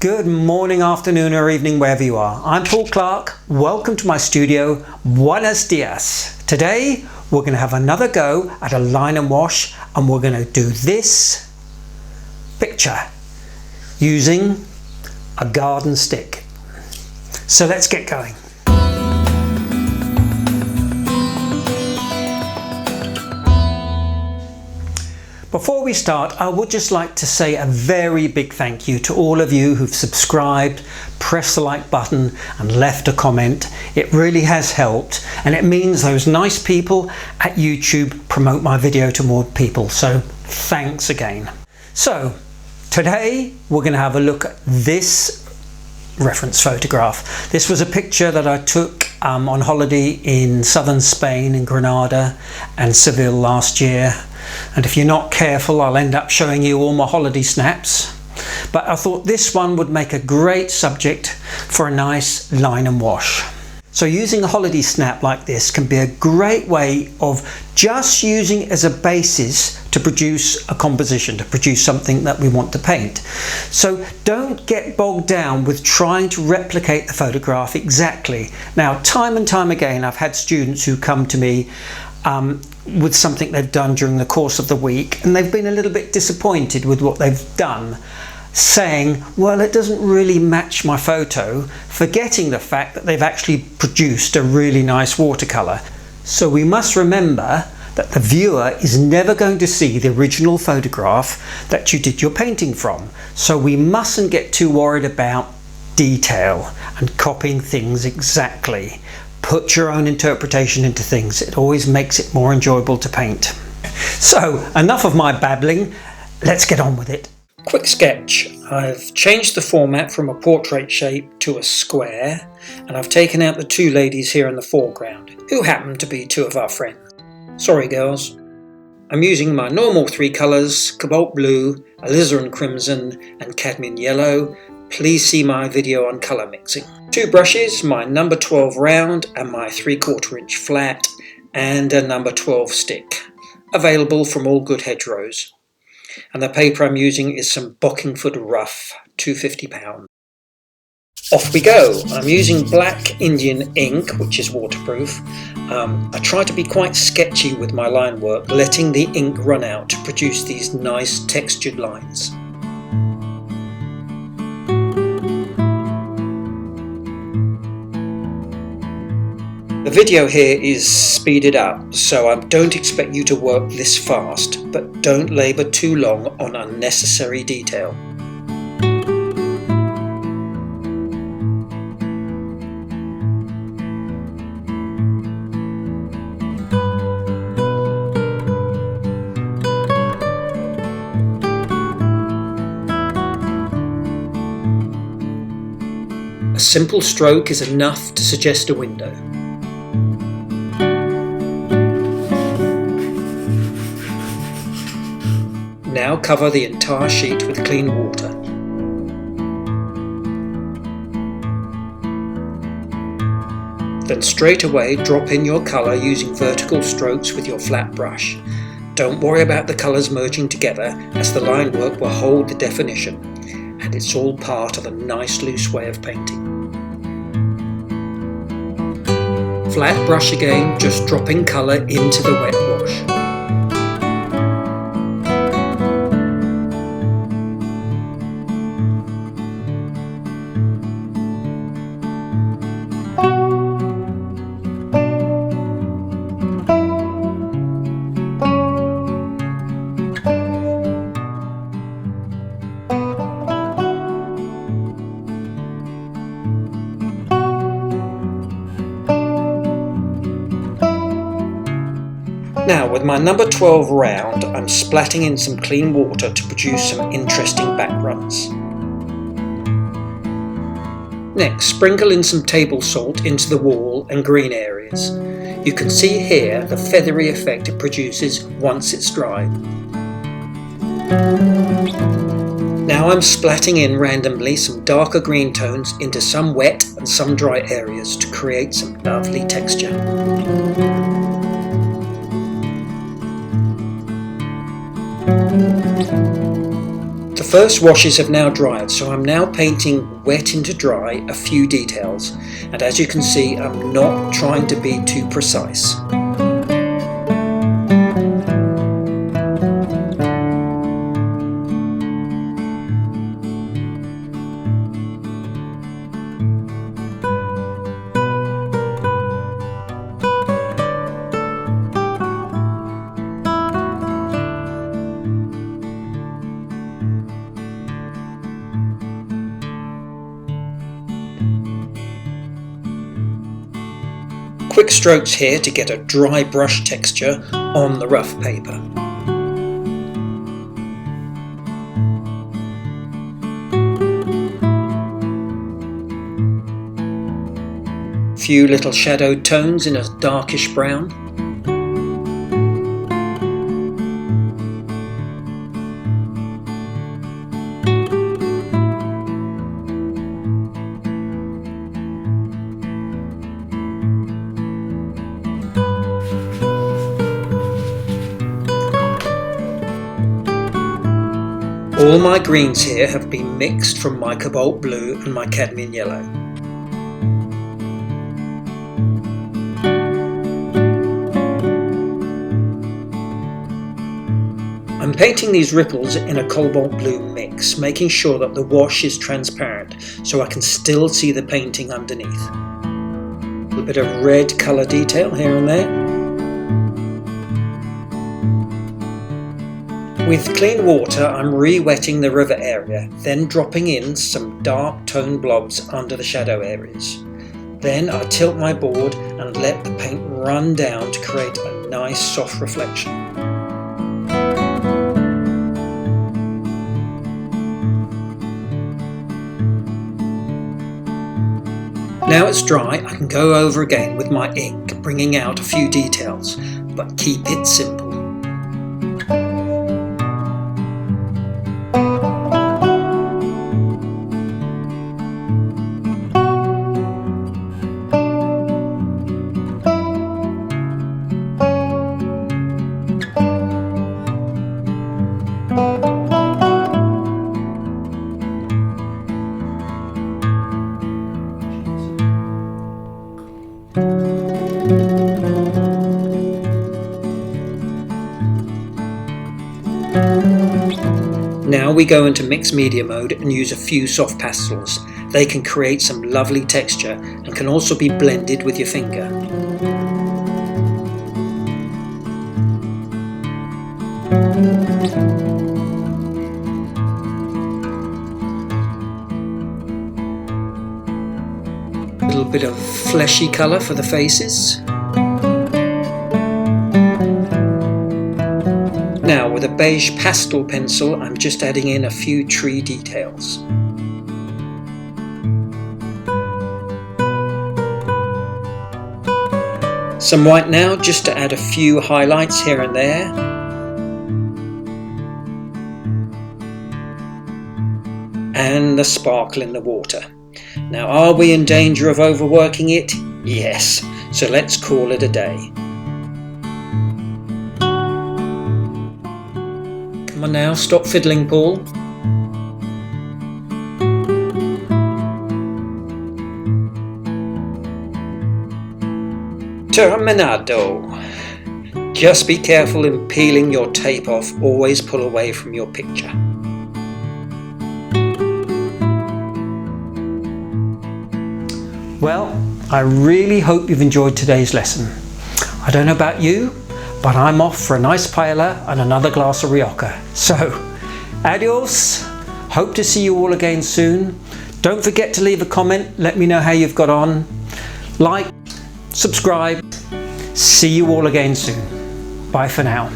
Good morning, afternoon or evening, wherever you are. I'm Paul Clark. Welcome to my studio. Buenos dias. Today we're going to have another go at a line and wash, and we're going to do this picture using a garden stick. So let's get going. Before we start, I would just like to say a very big thank you to all of you who've subscribed, pressed the like button and left a comment. It really has helped, and it means those nice people at YouTube promote my video to more people. So thanks again. So today we're going to have a look at this reference photograph. This was a picture that I took on holiday in southern Spain, in Granada and Seville last year. And if you're not careful, I'll end up showing you all my holiday snaps. But I thought this one would make a great subject for a nice line and wash. So using a holiday snap like this can be a great way of just using it as a basis to produce a composition, to produce something that we want to paint. So don't get bogged down with trying to replicate the photograph exactly. Now, time and time again, I've had students who come to me with something they've done during the course of the week, and they've been a little bit disappointed with what they've done, saying, well, it doesn't really match my photo, forgetting the fact that they've actually produced a really nice watercolour. So we must remember that the viewer is never going to see the original photograph that you did your painting from. So we mustn't get too worried about detail and copying things exactly. Put your own interpretation into things. It always makes it more enjoyable to paint. So enough of my babbling, let's get on with it. Quick sketch. I've changed the format from a portrait shape to a square, and I've taken out the two ladies here in the foreground, who happen to be two of our friends. Sorry girls. I'm using my normal three colours, cobalt blue, alizarin crimson and cadmium yellow. Please see my video on colour mixing. Two brushes, my number 12 round and my 3/4 inch flat, and a number 12 stick, available from all good hedgerows. And the paper I'm using is some Bockingford Rough, 250 pounds. Off we go. I'm using black Indian ink, which is waterproof. I try to be quite sketchy with my line work, letting the ink run out to produce these nice textured lines. The video here is speeded up, so I don't expect you to work this fast, but don't labour too long on unnecessary detail. A simple stroke is enough to suggest a window. Now cover the entire sheet with clean water. Then straight away drop in your colour using vertical strokes with your flat brush. Don't worry about the colours merging together, as the line work will hold the definition, and it's all part of a nice loose way of painting. Flat brush again, just dropping colour into the wet wash. Now with my number 12 round, I'm splatting in some clean water to produce some interesting backgrounds. Next, sprinkle in some table salt into the wall and green areas. You can see here the feathery effect it produces once it's dried. Now I'm splatting in randomly some darker green tones into some wet and some dry areas to create some lovely texture. first washes have now dried, so I'm now painting wet into dry a few details, and as you can see, I'm not trying to be too precise. Quick strokes here to get a dry brush texture on the rough paper. Few little shadowed tones in a darkish brown. All my greens here have been mixed from my cobalt blue and my cadmium yellow. I'm painting these ripples in a cobalt blue mix, making sure that the wash is transparent so I can still see the painting underneath. A bit of red colour detail here and there. With clean water, I'm re-wetting the river area, then dropping in some dark tone blobs under the shadow areas. Then I tilt my board and let the paint run down to create a nice soft reflection. Now it's dry, I can go over again with my ink, bringing out a few details, but keep it simple. Now we go into mixed media mode and use a few soft pastels. They can create some lovely texture and can also be blended with your finger. A little bit of fleshy colour for the faces. Now with a beige pastel pencil, I'm just adding in a few tree details. Some white now, just to add a few highlights here and there. And the sparkle in the water. Now, are we in danger of overworking it? Yes, so let's call it a day. Come on now, stop fiddling, Paul. Terminado. Just be careful in peeling your tape off, always pull away from your picture. Well, I really hope you've enjoyed today's lesson. I don't know about you, but I'm off for a nice paella and another glass of Rioja. So, adios. Hope to see you all again soon. Don't forget to leave a comment. Let me know how you've got on. Like, subscribe. See you all again soon. Bye for now.